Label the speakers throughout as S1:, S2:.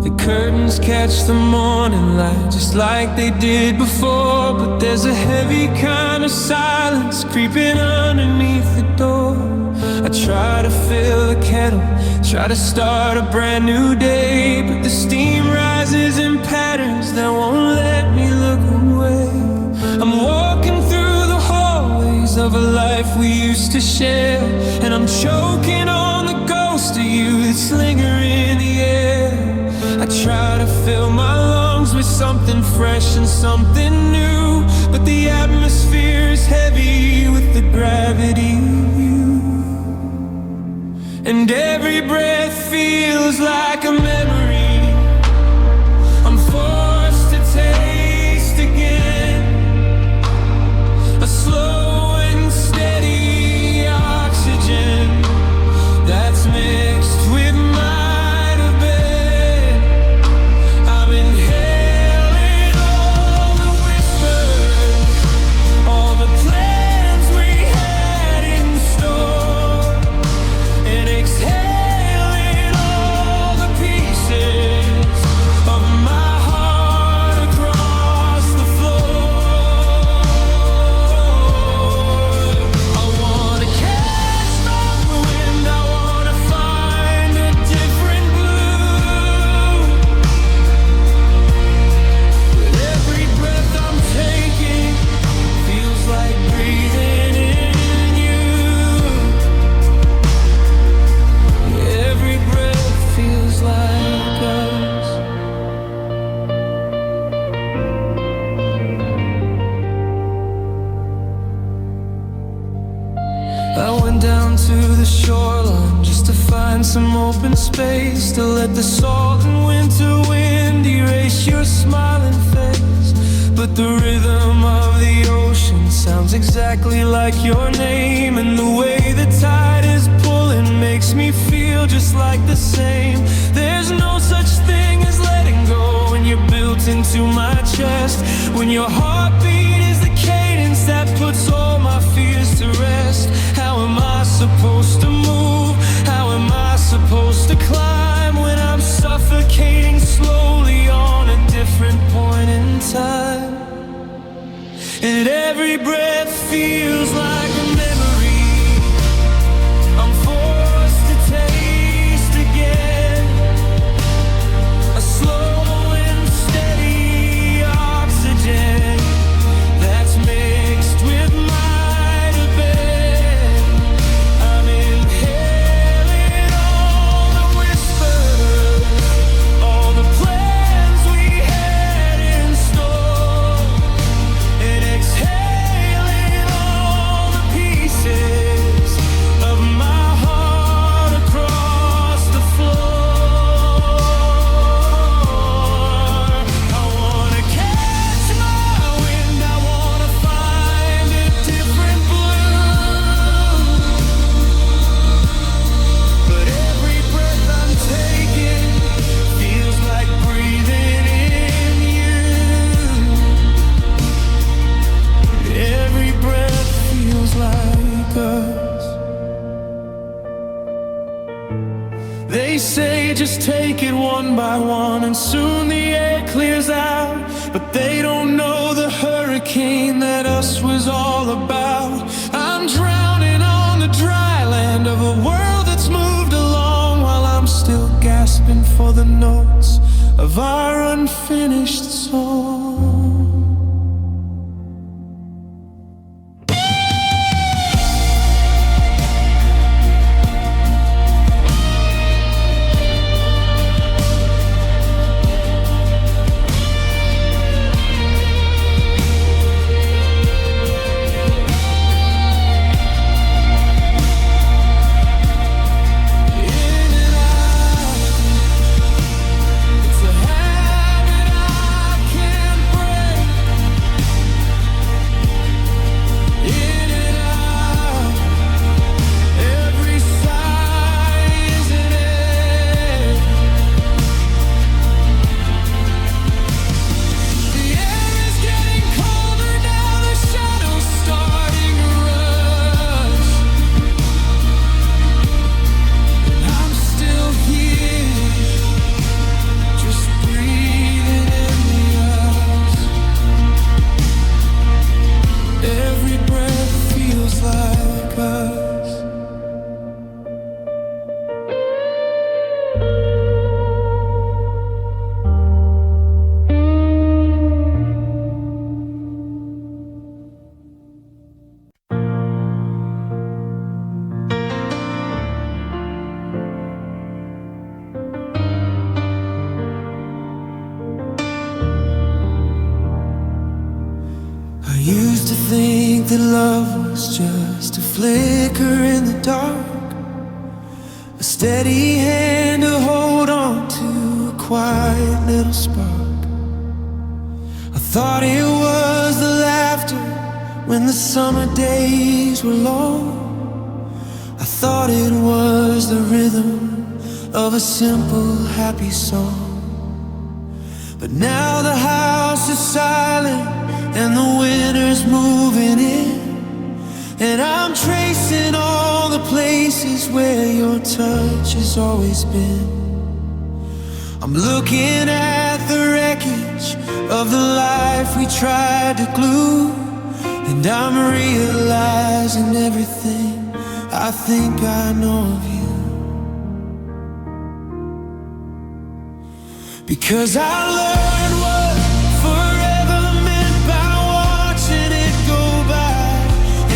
S1: The curtains catch the morning light just like they did before, but there's a heavy kind of silence creeping underneath the door. I try to fill the kettle, try to start a brand new day, but the steam rises in patterns that won't let me look away. I'm walking through the hallways of a life we used to share, and I'm choking on the ghost of you that's lingering in the air. I try to fill my lungs with something fresh and something new, but the atmosphere is heavy with the gravity of you. And every breath feels like a memory I'm forced to taste again. A slow and steady oxygen that's mixed with might have been. I'm inhaling all the whispers, all the plans we had in store, and exhaling all the pieces of my heart across the floor. I wanna catch the wind, I wanna find a different blue. But every breath I'm taking feels like breathing in you. Every breath feels like us. I went down to the shoreline just to find some open space, to let the salt and winter wind erase your smiling face. But the rhythm of the ocean sounds exactly like your name, and the way the tide is pulling makes me feel just like the same. There's no such thing as letting go when you're built into my chest, when your heartbeat is the cadence that puts all my fears to rest. How am I supposed to move? How am I supposed to climb when I'm suffocating slowly on a different point in time? And every breath feels like a memory I'm forced to taste again. A slow and steady oxygen that's mixed with might have been. I'm inhaling all the whispers, all the plans we had in store, and exhaling all the pieces of my heart across the floor. I wanna catch my wind, I wanna find a different blue. But every breath I'm taking feels like breathing in you. Every breath feels like us. They say just take it one by one and soon the air clears out, but they don't know the hurricane that us was all about. I'm drowning on the dry land of a world that's moved along, while I'm still gasping for the notes of our unfinished song. In and out, it's a habit I can't break. used to think that love was just a flicker in the dark, a steady hand to hold on to, a quiet little spark. I thought it was the laughter when the summer days were long. I thought it was the rhythm of a simple, happy song. But now the house is silent and the winter's moving in, and I'm tracing all the places where your touch has always been. I'm looking at the wreckage of the life we tried to glue, and I'm realizing everything I think I know of you. Because I learned what forever meant by watching it go by,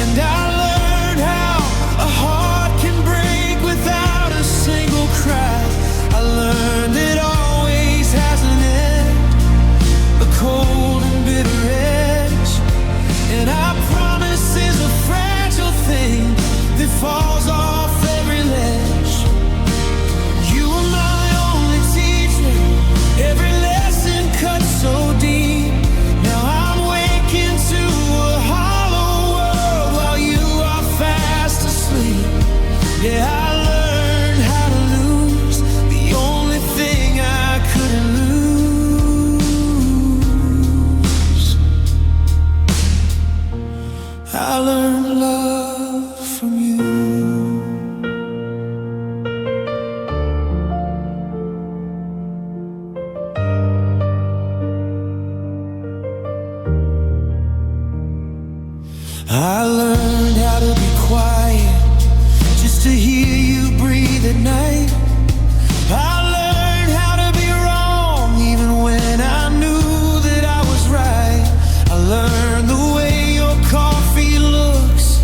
S1: and I learned how a heart can break without a single cry. I learned it always has an end, a cold and bitter edge, and I promise is a fragile thing that falls off every ledge. You were my only teacher, every lesson cut so deep. Now I'm waking to a hollow world while you are fast asleep. Yeah, I learned how to lose the only thing I couldn't lose. I learned love from you. I learned how to be quiet, just to hear you breathe at night. I learned how to be wrong, even when I knew that I was right. I learned the way your coffee looks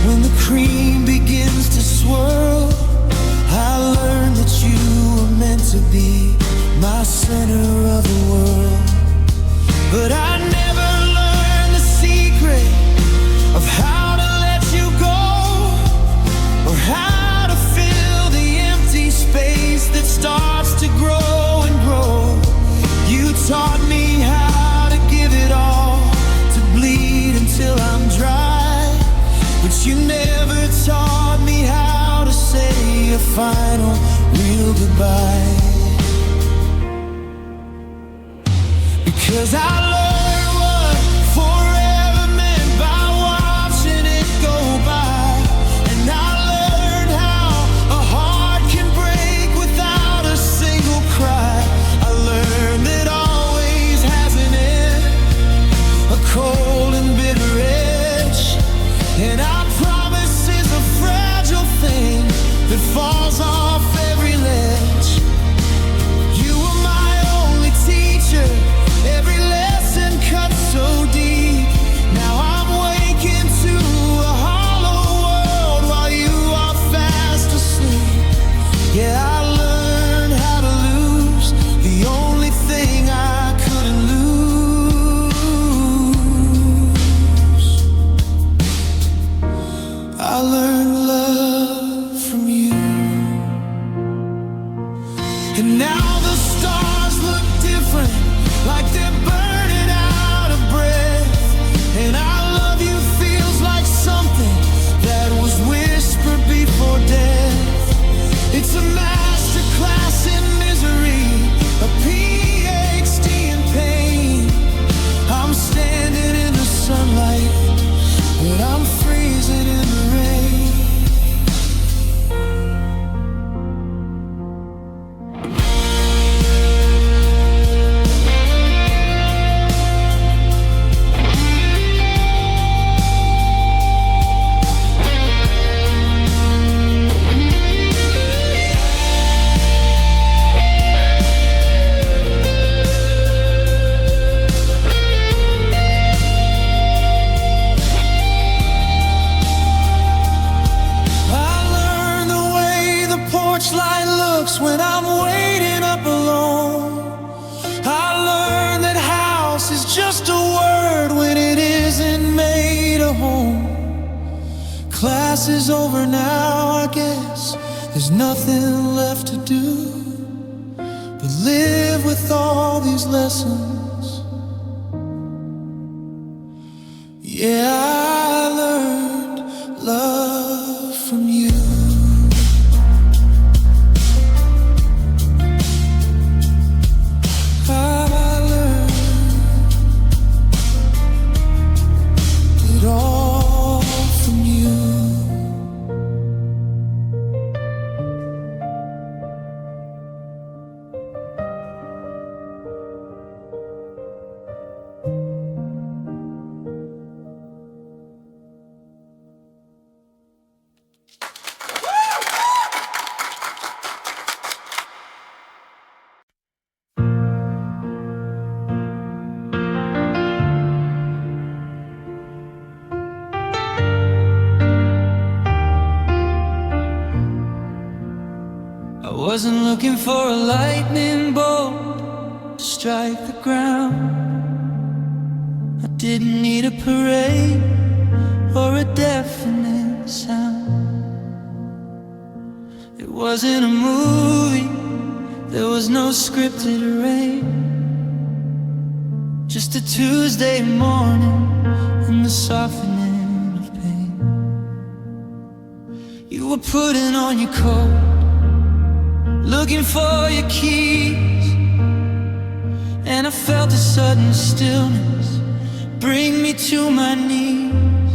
S1: when the cream begins to swirl. I learned that you were meant to be my center of the world. But I never learned the secret of how to let you go, or how to fill the empty space that starts to grow and grow. You taught me how to give it all, to bleed until I'm dry, but you never taught me how to say a final real goodbye. Because I learned what forever meant by watching it go by, and I learned how a heart can break without a single cry. I learned that always has an end, a cold and bitter edge, and I promise is a fragile thing that falls off every ledge. You were my only teacher, every lesson cut so deep. Now I'm waking to a hollow world while you are fast asleep. Yeah, I learned how to lose the only thing I couldn't lose. I learned love from you. And now the stars look different, like they're burning out of breath, and I love you feels like something that was whispered before death. It's a master class in misery, a PhD in pain. I'm standing in the sunlight, but I'm freezing in the rain. dance is over now, I guess there's nothing left to do but live with all these lessons. Yeah, I learned love from you. I wasn't looking for a lightning bolt to strike the ground. I didn't need a parade or a deafening sound. It wasn't a movie, there was no scripted array. Just a Tuesday morning and the softening of pain. You were putting on your coat, looking for your keys, and I felt a sudden stillness bring me to my knees.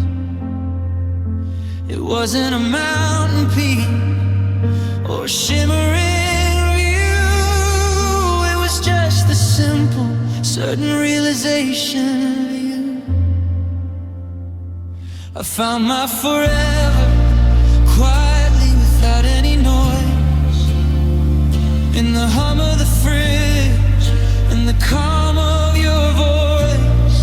S1: It wasn't a mountain peak or a shimmering view. It was just the simple, certain realization of you. I found my forever quietly without any noise, in the hum of the fridge and the calm of your voice.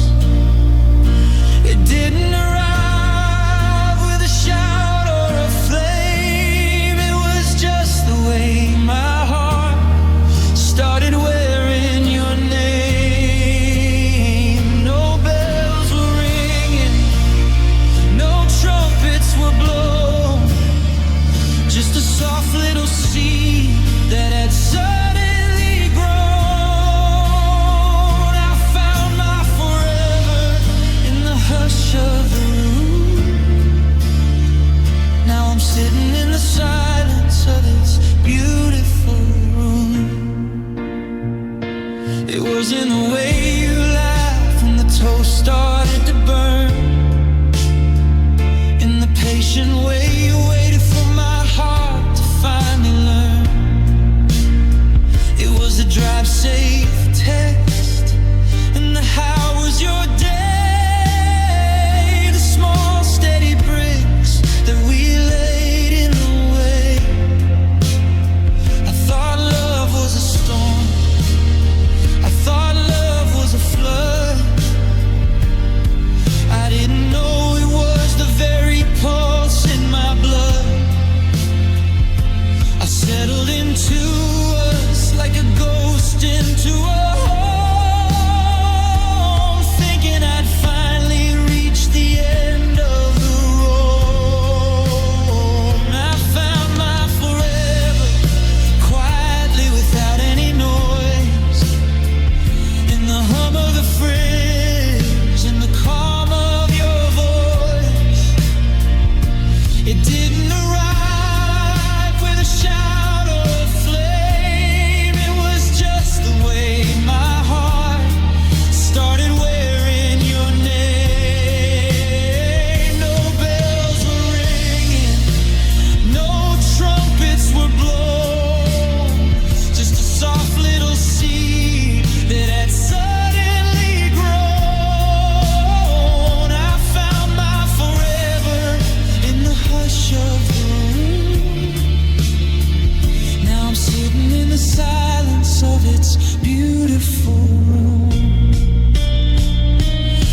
S1: It didn't arrive with a shout or a flame. It was just the way my heart started wearing your name. No bells were ringing, no trumpets were blown, just a soft little seed that had suddenly grown. I found my forever in the hush of the room. Now I'm sitting in the silence of this beautiful room. It was in the way you laughed when the toast started to burn, in the patient way you waited for my heart to finally learn. It was a drive safe text and the how was your day, the small steady bricks that we laid in the way. I thought love was a storm, I thought love was a flood. I didn't know it was the very pulse in my blood. I settled into us like a ghost into a home, thinking I'd finally reached the end of the road. I found my forever quietly without any noise, in the hum of the fridge and the calm of your voice. It didn't arrive with a shout or a flame. It was just the way my heart started wearing your name. No bells were ringing, no trumpets were blown, just a soft little seed that had suddenly grown. I found my forever in the hush of the room. Now I'm sitting in the silence of its beautiful room.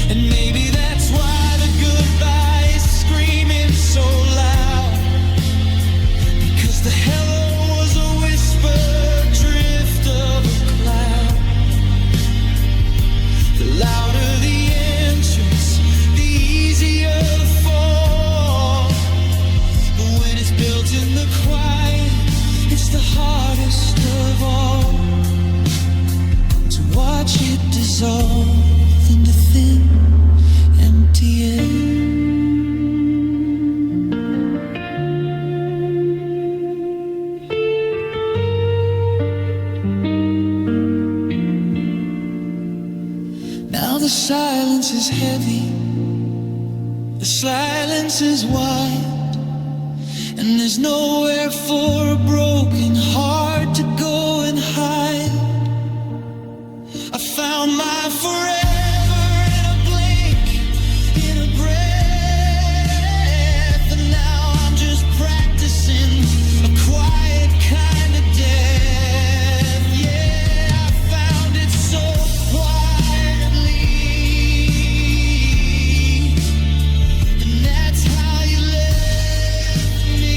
S1: And maybe that's why the goodbye is screaming so loud, because the hello was a whispered drift of a cloud. The louder the entrance, the easier the fall. the end. Now the silence is heavy, the silence is wide, and there's nowhere for a broken heart to go and hide. I found my forever in a blink, in a breath, and now I'm just practicing a quiet kind of death. Yeah, I found it so quietly, and that's how you left me.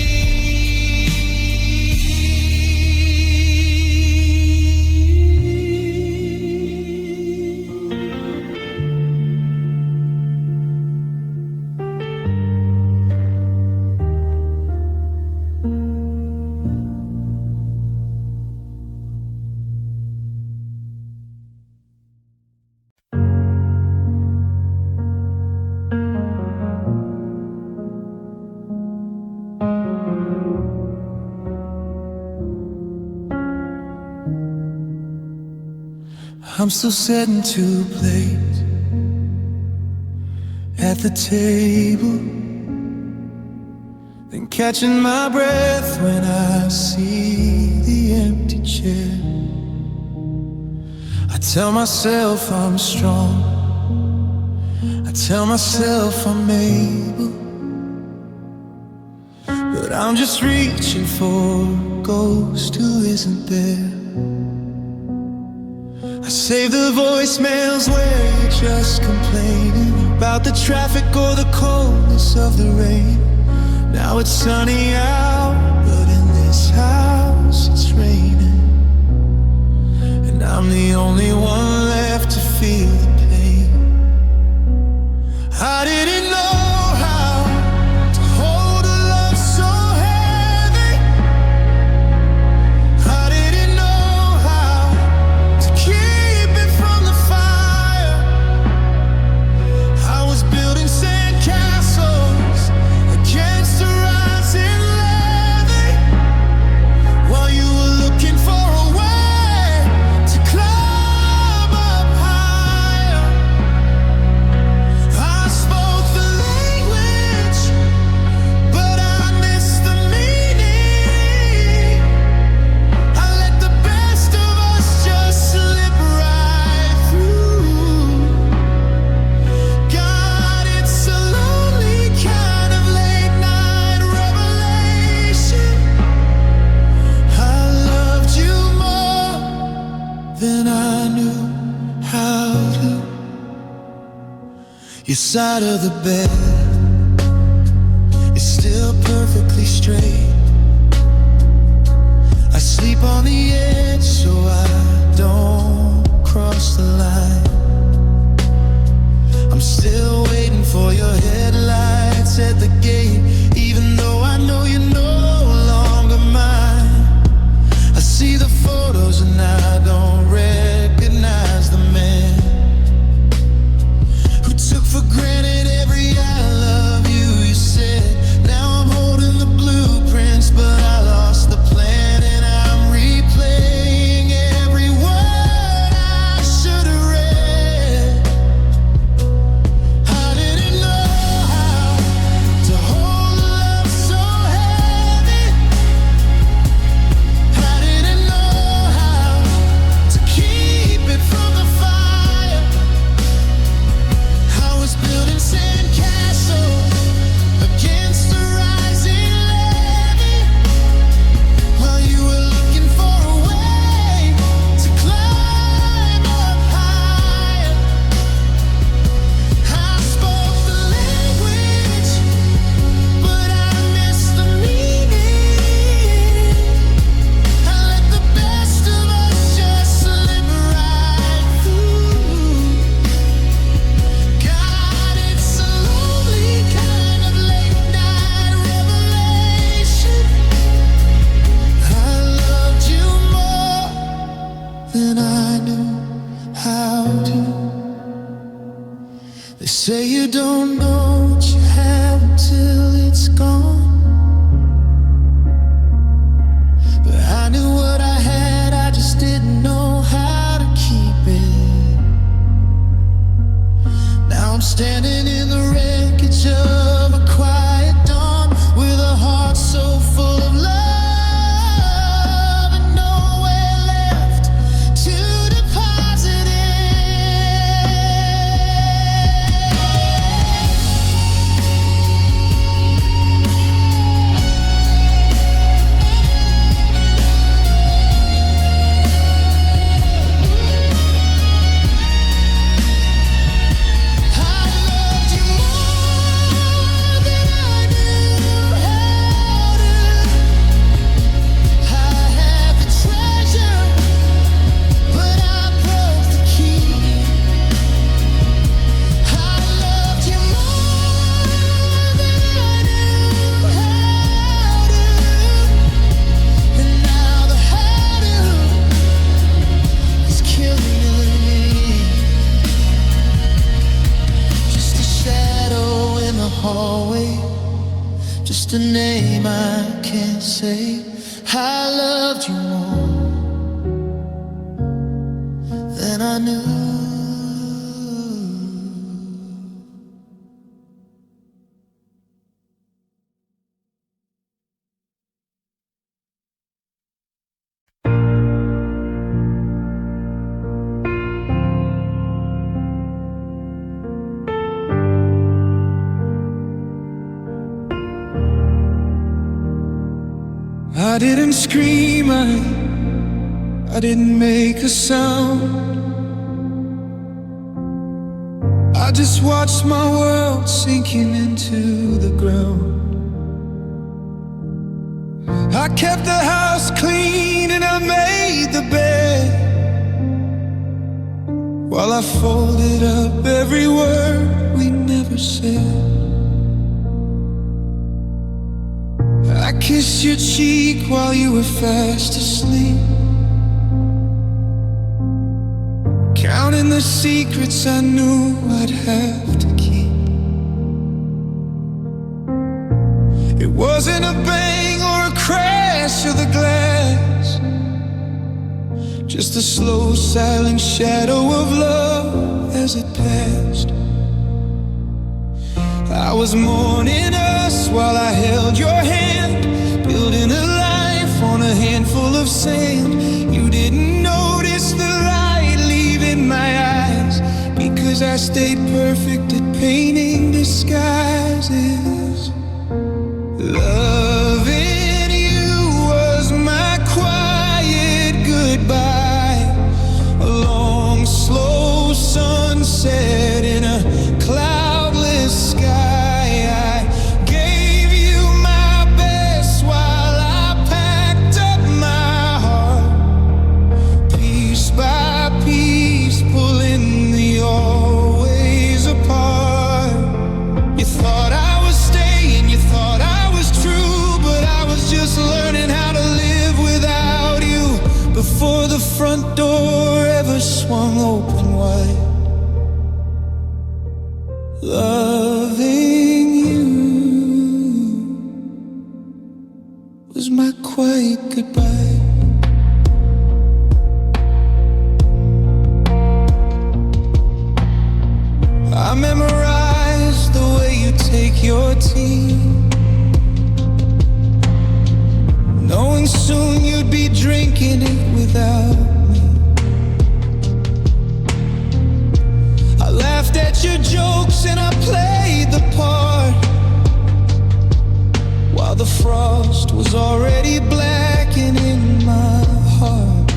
S1: I'm still setting two plates at the table, then catching my breath when I see the empty chair. I tell myself I'm strong, I tell myself I'm able, but I'm just reaching for a ghost who isn't there. I save the voicemails where you're just complaining about the traffic or the coldness of the rain. Now it's sunny out, but in this house it's raining, and I'm the only one left to feel the pain. I didn't know how to hold a love so heavy. I didn't know how to keep it from the fire. I was building sandcastles against the rising levee, while you were looking for a way to climb up higher. I spoke the language, but I missed the meaning. I let the best of us just slip right through. God, it's a lonely kind of late night revelation. I loved you more than I knew how to. Your side of the bed is still perfectly straight. I sleep on the edge so I don't cross the line. I'm still waiting for your headlights at the gate, even though I know you're no longer mine. I see the photos and I don't recognize the man who took for granted every I love you you said. Now I'm holding the blueprints, but I lost the plan, and I'm replaying every word I should have read. I didn't know how to hold a love so heavy. I didn't know how to keep it from the fire. I was building sandcastles against the rising levee, while you were looking for a way to climb up higher. I spoke the language, but I missed the meaning. I let the best of us just slip right through. God, it's a lonely kind of late night revelation. I loved you more than I knew how to. The Say you don't know what you have until it's gone. But I knew what I had, I just didn't know how to keep it. Now I'm standing in the wreckage of a quiet dawn, with a heart so full of love and nowhere left to deposit it. Just a name I can't say. I loved you more than I knew. I didn't scream, I didn't make a sound. I just watched my world sinking into the ground. I kept the house clean and I made the bed, while I folded up every word we never said. I kissed your cheek while you were fast asleep, counting the secrets I knew I'd have to keep. It wasn't a bang or a crash of the glass, just a slow silent shadow of love as it passed. I was mourning us while I held your hand, building a life on a handful of sand. You didn't notice the light leaving my eyes, because I stayed perfect at painting disguises. Loving you was my quiet goodbye, a long slow sunset in a cloudless sky. Before the front door ever swung open wide, loving you was my quiet goodbye. I memorized the way you take your tea, knowing soon you'd be drinking it without me. I laughed at your jokes and I played the part, while the frost was already blackening my heart.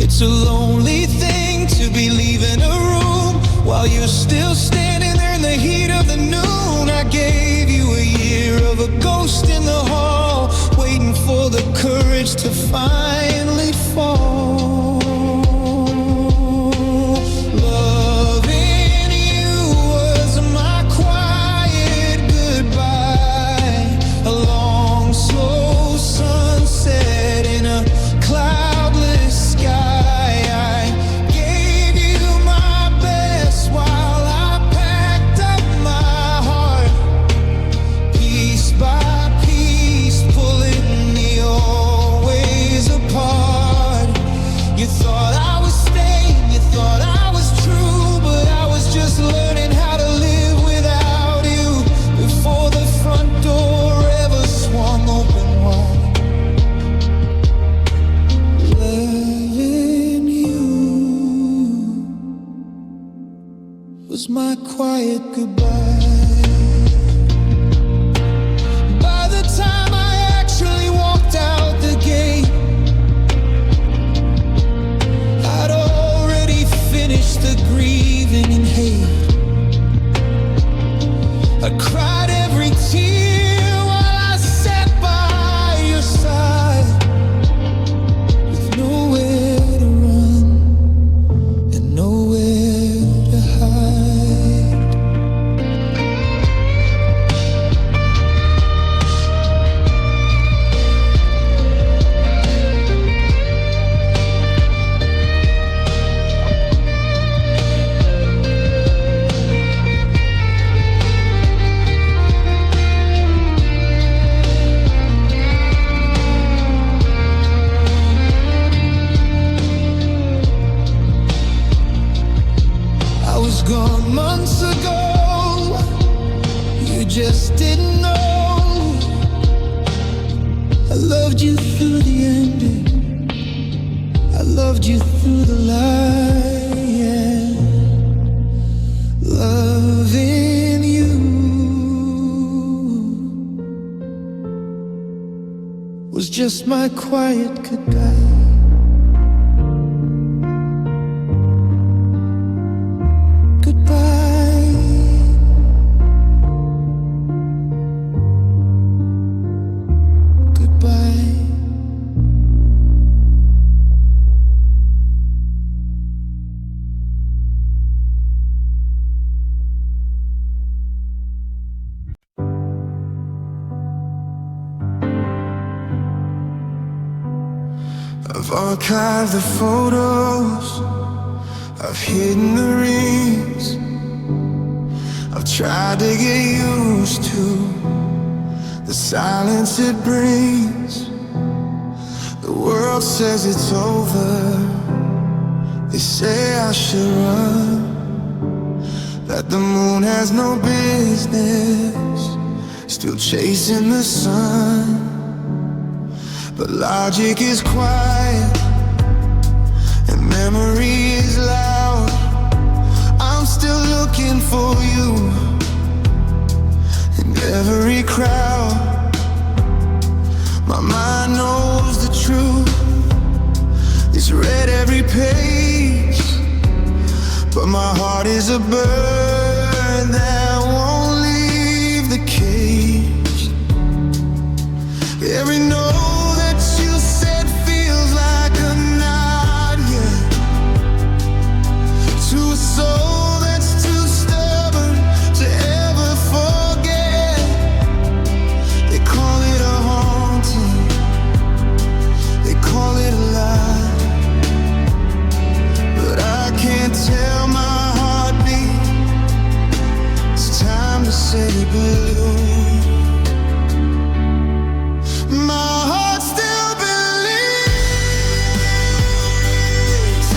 S1: It's a lonely thing to be leaving a room while you're still standing there in the heat of the noon. I gave you a year of a ghost in the hall, waiting for the courage to finally fall. Loving you was my quiet goodbye, a long slow sunset in a cloudless sky. I gave you my best while was my quiet goodbye. By the time I actually walked out the gate, I'd already finished the grieving and hate. I cried every tear while I sat by your side, with nowhere to run and nowhere to hide. I was gone months ago, you just didn't know. I loved you through the ending, I loved you through the lie, yeah. Loving you was just my quiet goodbye. I've archived the photos, I've hidden the rings. I've tried to get used to the silence it brings. The world says it's over, they say I should run, that the moon has no business still chasing the sun. But logic is quiet and memory is loud. I'm still looking for you in every crowd. My mind knows the truth, it's read every page, but my heart is a bird that won't leave the cage. Every note soul that's too stubborn to ever forget. They call it a haunting, they call it a lie, but I can't tell my heartbeat it's time to say blue. My heart still believes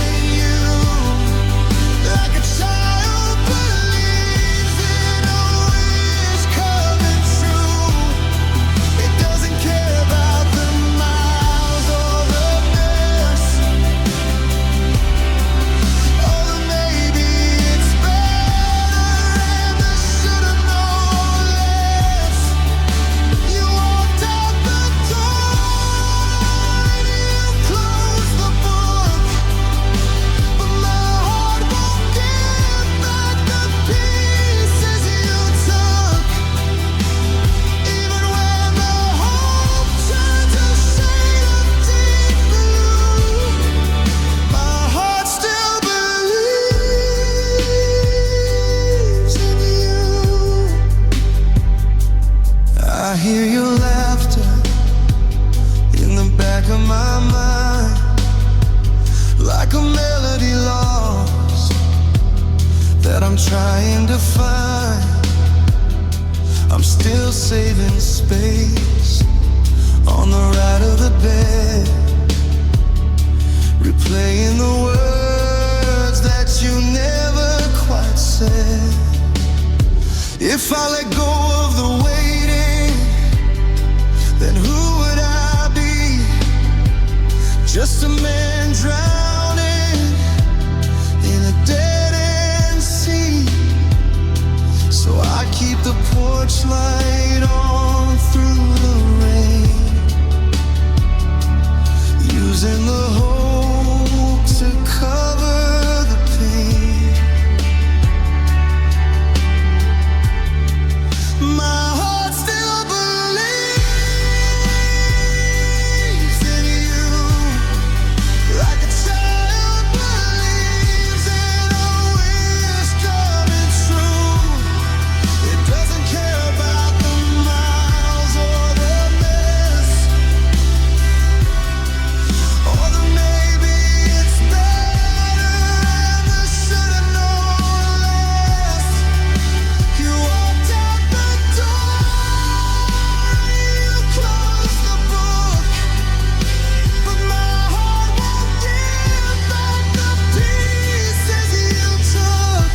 S1: in you, like a child believes in a wish coming true. It doesn't care about the miles or the best, or the maybe it's better and the should've known less. You walked out the door and you closed the book, but my heart won't give back the pieces you took. Even when the hope turned to shade of deep blue, my heart still believes in you. I hear your laughter in the back of my mind, like a melody lost that I'm trying to find. I'm still saving space on the right of the bed, replaying the words that you never quite said. If I let go of the waiting, then who would I be? Just a man drowning in a dead-end sea. keep the porch light on through the rain, using the hope to cover the pain. My heart still believes in you, like a child believes in a wish coming true. It doesn't care about the miles or the mess, or the maybe it's better and the should've known less. You walked out the door, you closed the book, but my heart won't give back the pieces you took.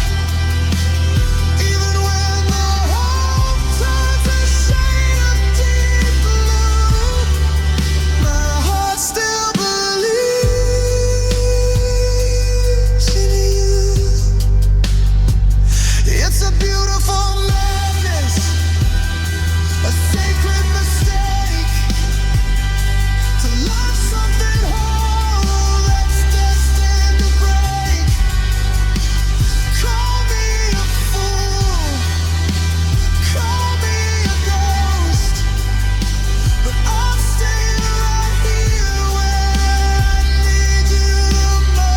S1: Even when the hope turns a shade of deep blue, my heart still believes in you. It's a beautiful madness, a sacred mistake, to love something whole that's destined to break. Call me a fool, call me a ghost, but I'll stay right here where I need you the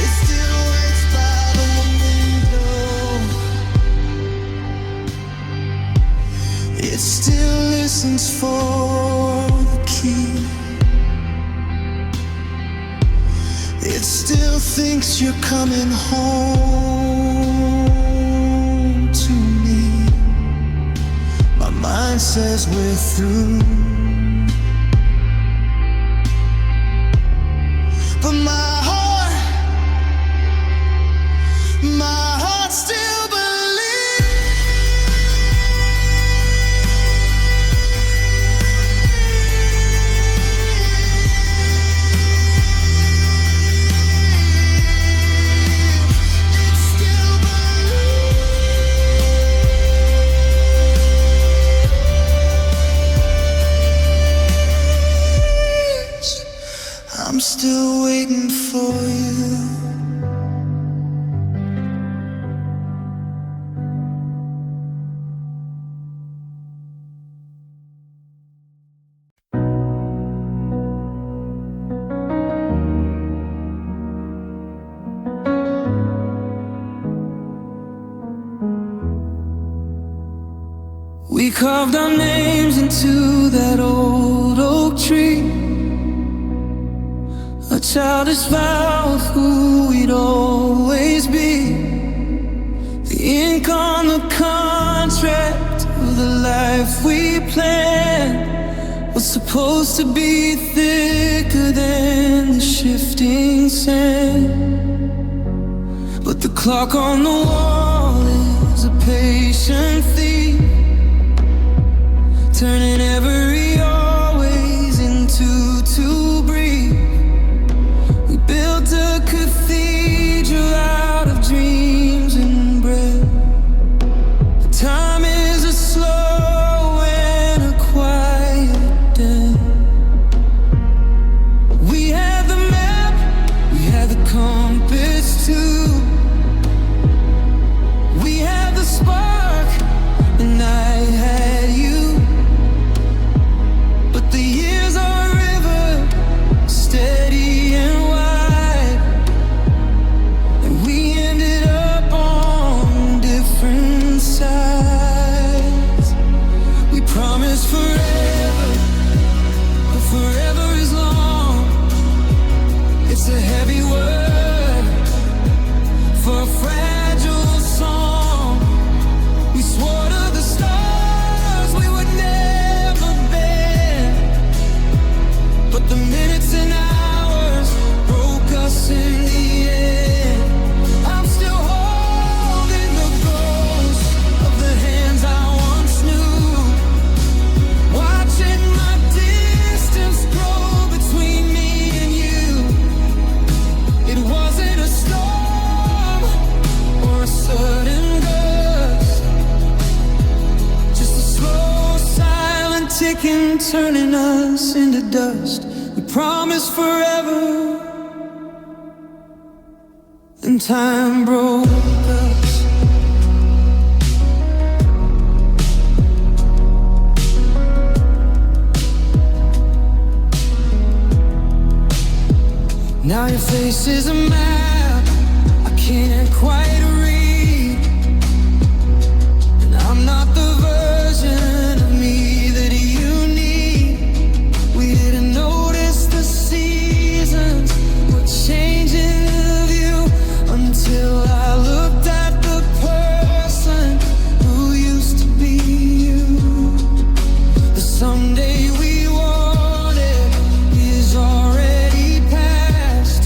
S1: It still waits by the window. It still listens for the key. It still thinks you're coming home to me. My mind says we're through, but my heart still believes. I'm still waiting for you. We carved our names into that old oak tree, a childish vow of who we'd always be. The ink on the contract of the life we planned was supposed to be thicker than the shifting sand. But the clock on the wall is a patient thief, turning every always into too brief. We built a cathedral out of dreams and bread. The time is a slow and a quiet death. We had the map, we had the compass too. We had the spark, and I had you. but the minutes and hours broke us in the end. I'm still holding the ghost of the hands I once knew, watching my distance grow between me and you. It wasn't a storm or a sudden gust, just a slow, silent ticking, turning us into dust. We promised forever, and time broke us. Now your face is a map I can't quite read, and I'm not the version of me that you need. We didn't notice the seasons were changing the view until I looked at the person who used to be you. The someday we wanted is already past.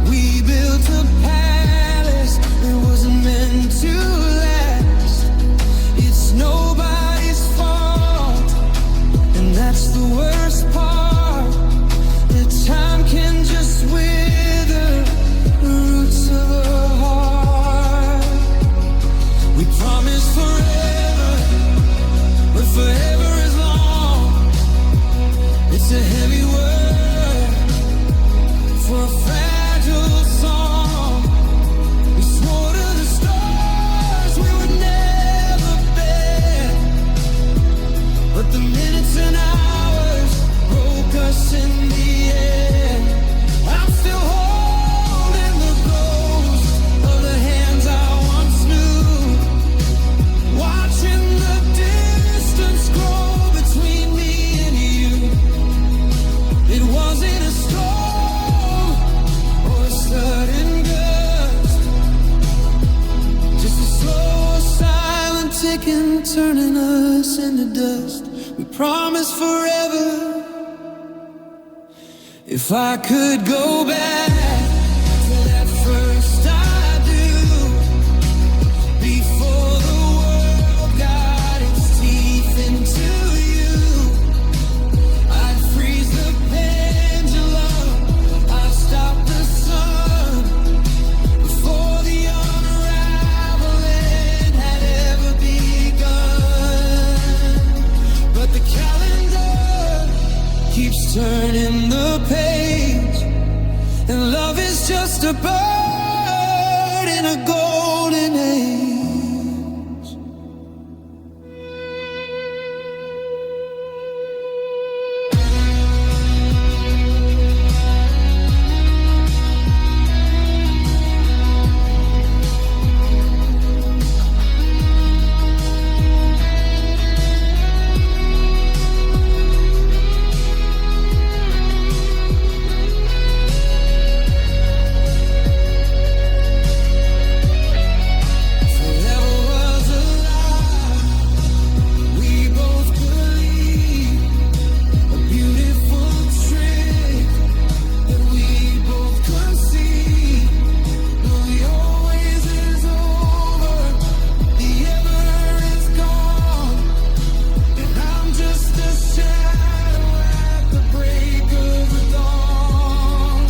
S1: We built a palace that wasn't meant to last. It's nobody's fault, and that's the worst part. That time can just wither the roots of a heart. We promised forever, but forever is long. It's a heavy word for a fragile song. We swore to the stars we would never bend, but the minutes and hours broke us in the end. I'm still holding the ghost of the hands I once knew, watching the distance grow between me and you. It wasn't a storm or a sudden gust, just a slow, silent ticking, turning us into dust. We promised forever. If I could go back to that first I do, before the world got its teeth into you, I'd freeze the pendulum, I'd stop the sun before the unraveling had ever begun. But the calendar keeps turning the page, and love is just a bird in a golden age. Forever was a lie. We both believed a beautiful trick that we both conceived. But the always is over, the ever is gone, and I'm just a shadow at the break of the dawn.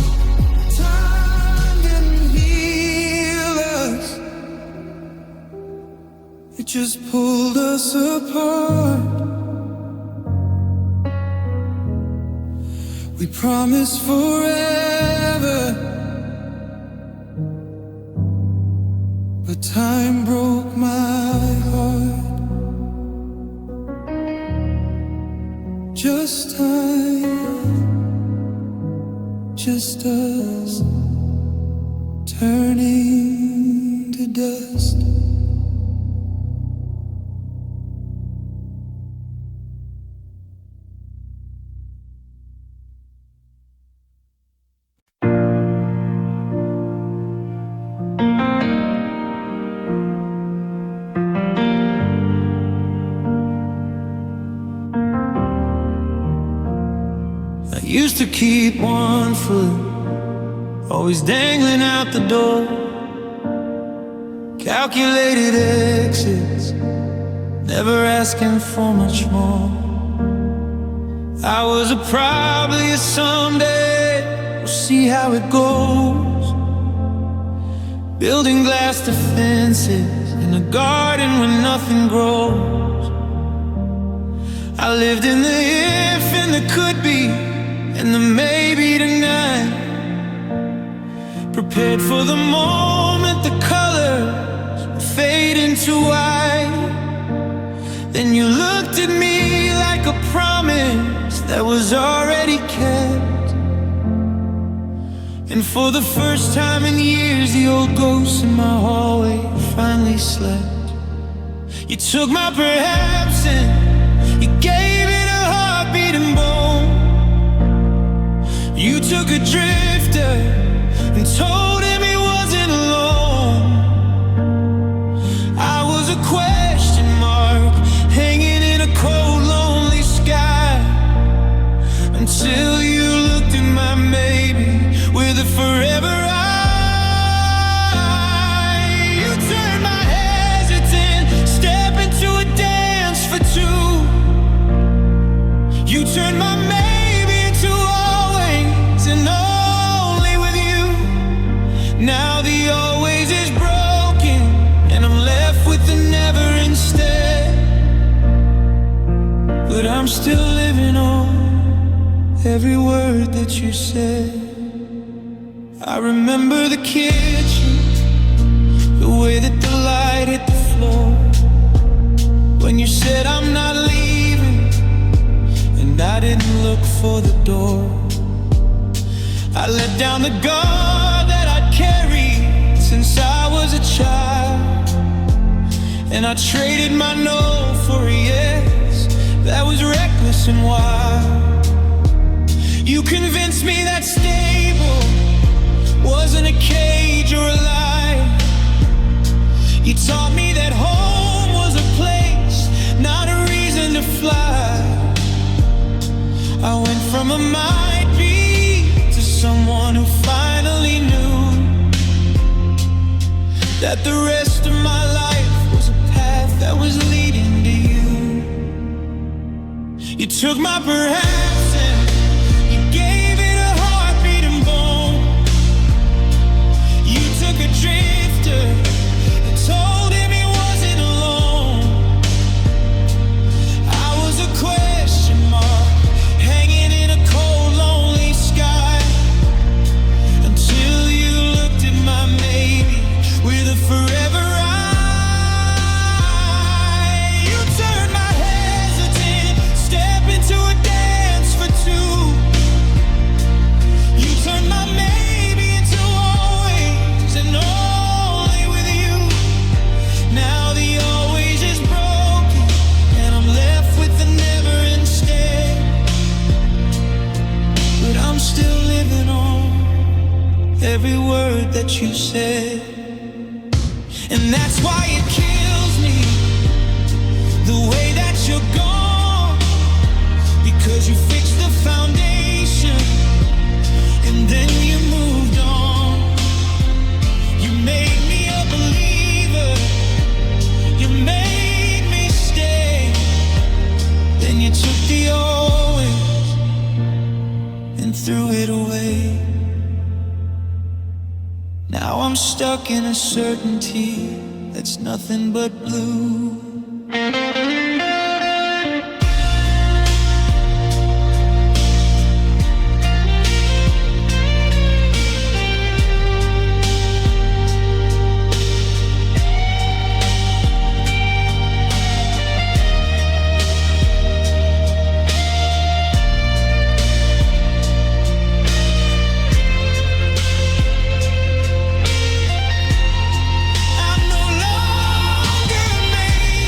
S1: Time didn't heal us, it just pulled us apart. We promised forever, but time broke my heart. Just time, just us turning to dust. I used to keep one foot always dangling out the door. Calculated exits, never asking for much more. I was probably a someday, we'll see how it goes. Building glass defenses in a garden where nothing grows. I lived in the if and the could be and the maybe tonight. Prepared for the moment the colors would fade into white. Then you looked at me like a promise that was already kept. And for the first time in years, the old ghost in my hallway finally slept. You took my perhaps and you gave it a heartbeat and bone. You took a drifter and told him he wasn't alone. I was a question mark hanging in a cold, lonely sky, until you looked at my maybe with a forever eye. You turned my hesitant step into a dance for two. You turned my maybe into always and only with you. Now the always is broken and I'm left with the never instead. But I'm still living on every word that you said. I remember the kitchen, the way that the light hit the floor, when you said I'm not leaving, and I didn't look for the door. I let down the guard that I'd carried since I was a child, and I traded my no for a yes that was reckless and wild. You convinced me that stable wasn't a cage or a lie. You taught me that home was a place, not a reason to fly. I went from a might be to someone who finally knew that the rest of my life was a path that was leading to you. You took my perhaps and you gave it a heartbeat and bone. You took a drifter and told him he wasn't alone. I was a question mark hanging in a cold, lonely sky, until you looked at my maybe with a forever eye. You turned my hesitant step into a dance for two. You turned my maybe into always and only with you. Now the always is broken and I'm left with the never instead. But I'm still living on every word that you said. And that's why it kills me, the way that you're gone. Because you fixed the foundation and then you moved on. You made me a believer, you made me stay. Then you took the always and threw it away. Now I'm stuck in a certainty that's nothing but blue. I'm no longer made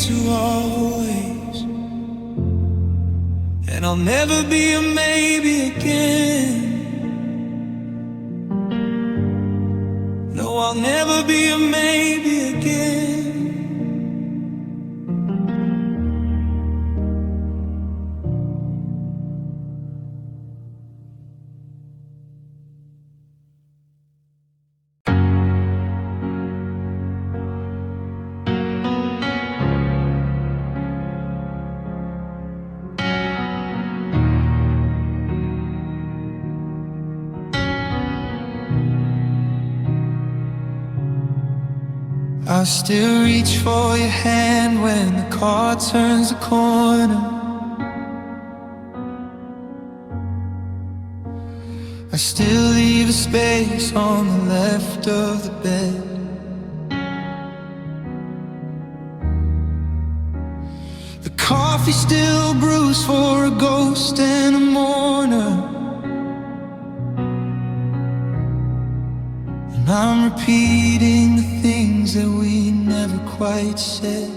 S1: to always. And I'll never be a maybe again. No, I'll never be a maybe again. I still reach for your hand when the car turns the corner. I still leave a space on the left of the bed. The coffee still brews for a ghost and a mourner. I'm repeating the things that we never quite said.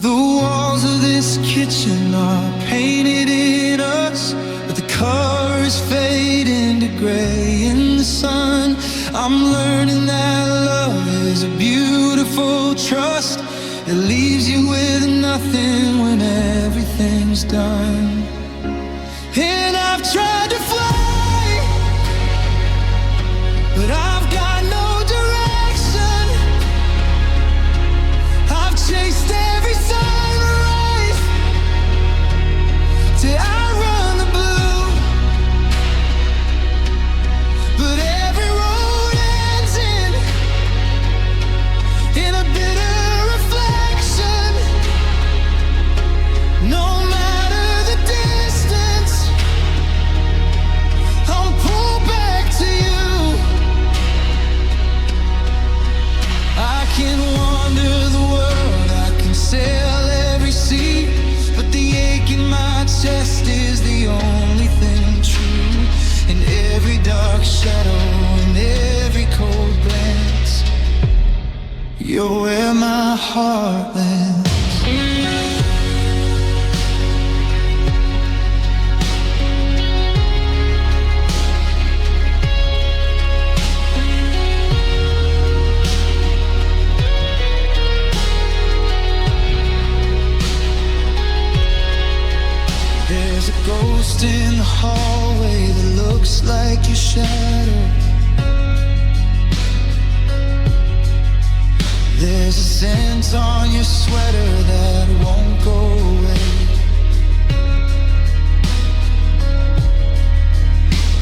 S1: The walls of this kitchen are painted in us, but the color is fading to gray in the sun. I'm learning that love is a beautiful trust. It leaves you with nothing when everything's done. And I've tried to fly, but I've got no direction. I've chased every sunrise till I run the blue, but every road ends in a bitter reflection. No matter the distance, I'm pulled back to you. I can wander the world, I can sail every sea, but the ache in my chest is the only thing true. In every dark shadow, in every cold glance, you're where my heart lands. There's a ghost in the hallway that looks like your shadow. There's a scent on your sweater that won't go away.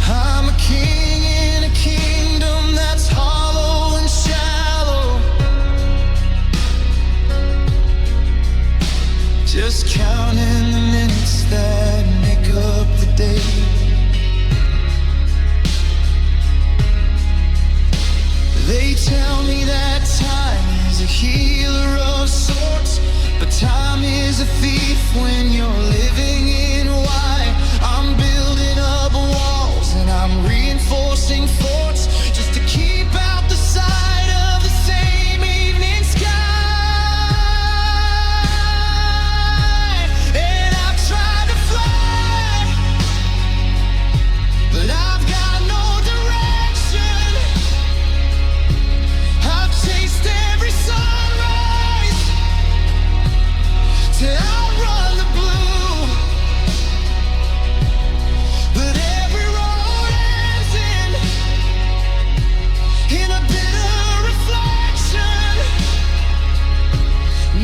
S1: I'm a king in a kingdom that's hollow and shallow, just counting the minutes that make up the day. They tell me that time is a healer of sorts, but time is a thief when you're living in white. I'm building up walls and I'm reinforcing forts just to keep out the sight of the same evening sky. And I've tried to fly, but I've got no direction. I've chased every sunrise till I run the blue, but every road ends in a bitter reflection.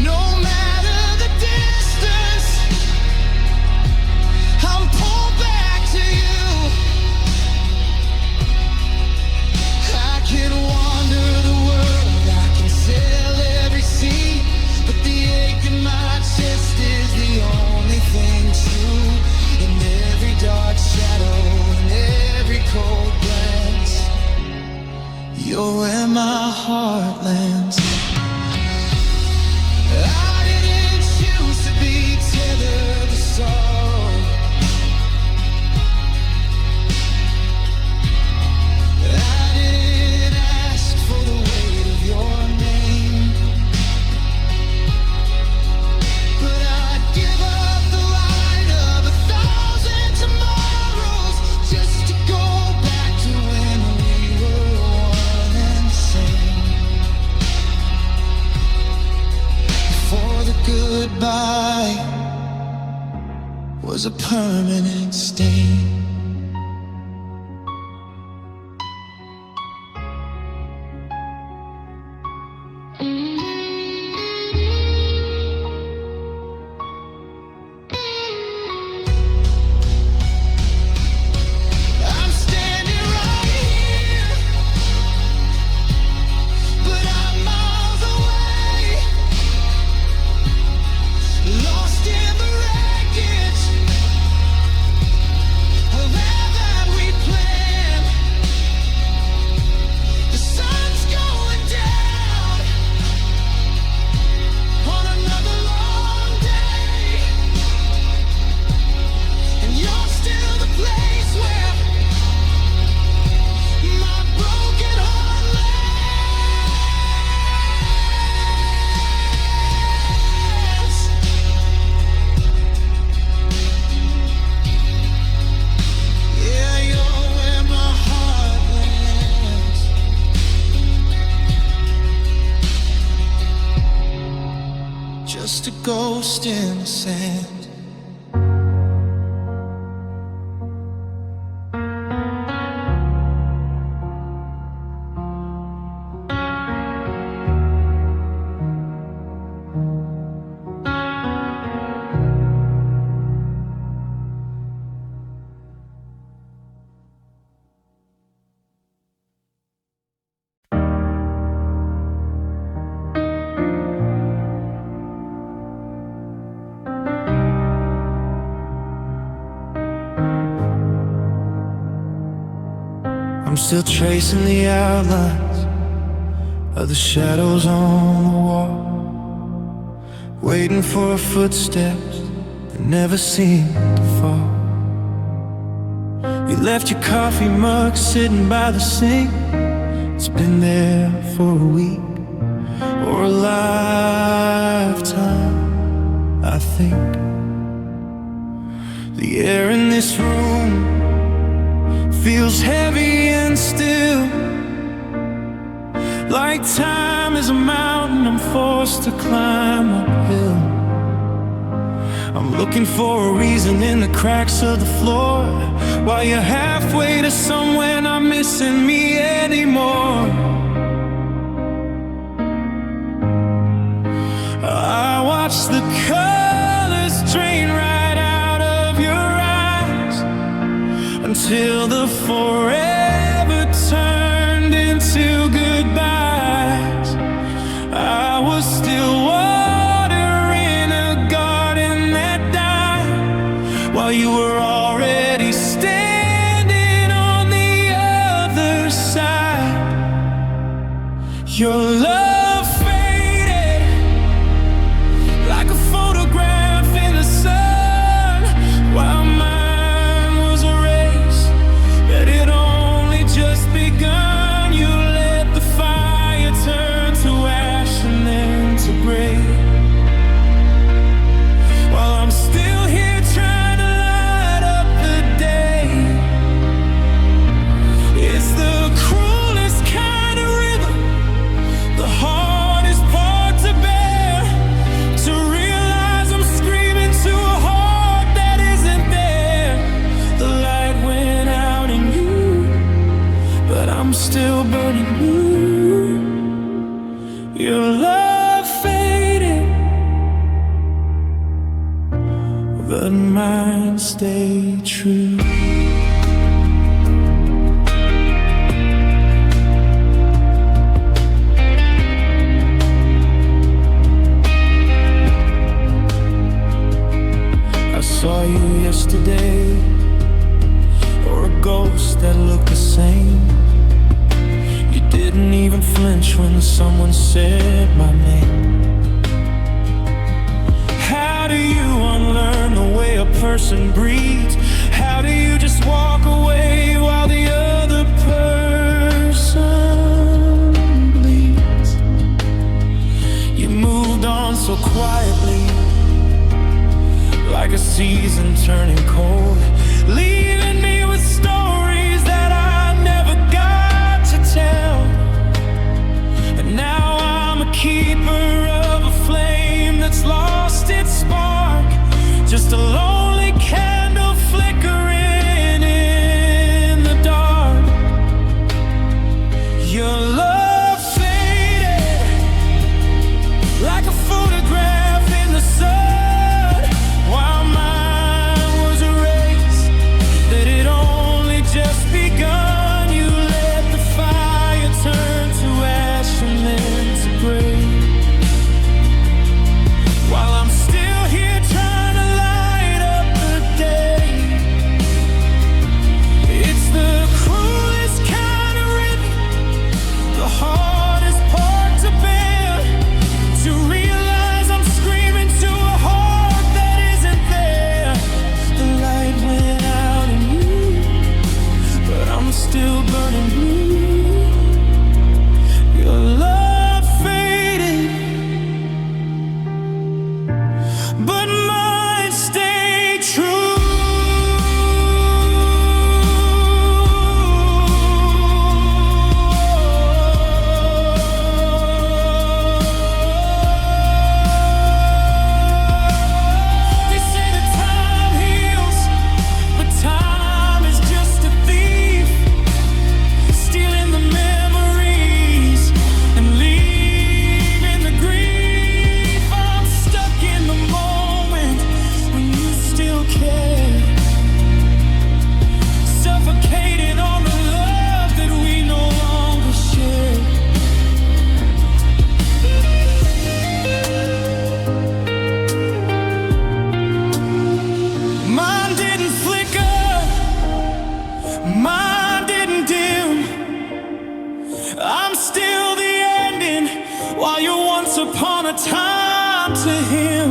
S1: No matter the distance, I'm pulled back to you. I can wander the world, I can sail every sea, but the ache in my chest is the only thing true. In every dark shadow, in every cold glance, you're where my heart lands. I didn't choose to be tethered to sorrow. I didn't ask for the weight goodbye was a permanent stain. Just a ghost in the sand. I'm still tracing the outlines of the shadows on the wall, waiting for footsteps that never seem to fall. You left your coffee mug sitting by the sink. It's been there for a week or a lifetime, I think. The air in this room feels heavy and still, like time is a mountain I'm forced to climb uphill. I'm looking for a reason in the cracks of the floor, while you're halfway to somewhere not missing me anymore. I watch the colors drain right out of your eyes until the forever turned into goodbyes. I was still watering a garden that died, while you were already standing on the other side. Your love faded like a photograph in the sun, while mine was a race that had only just begun. You let the fire turn to ash and then to gray, while I'm still here trying to light up the day. It's the cruelest kind of rhythm, the hardest part to bear, to realize I'm screaming to a heart that isn't there. The light went out in you, but I'm still burning you. Your love faded, but mine stayed true. I saw you yesterday, or a ghost that looked the same. You didn't even flinch when someone said my name. How do you unlearn the way a person breathes? How do you just walk away while the other person bleeds? You moved on so quietly, like a season turning cold, leaving me with stories that I never got to tell. And now I'm a keeper of a flame that's lost its upon a time to him,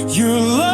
S1: your love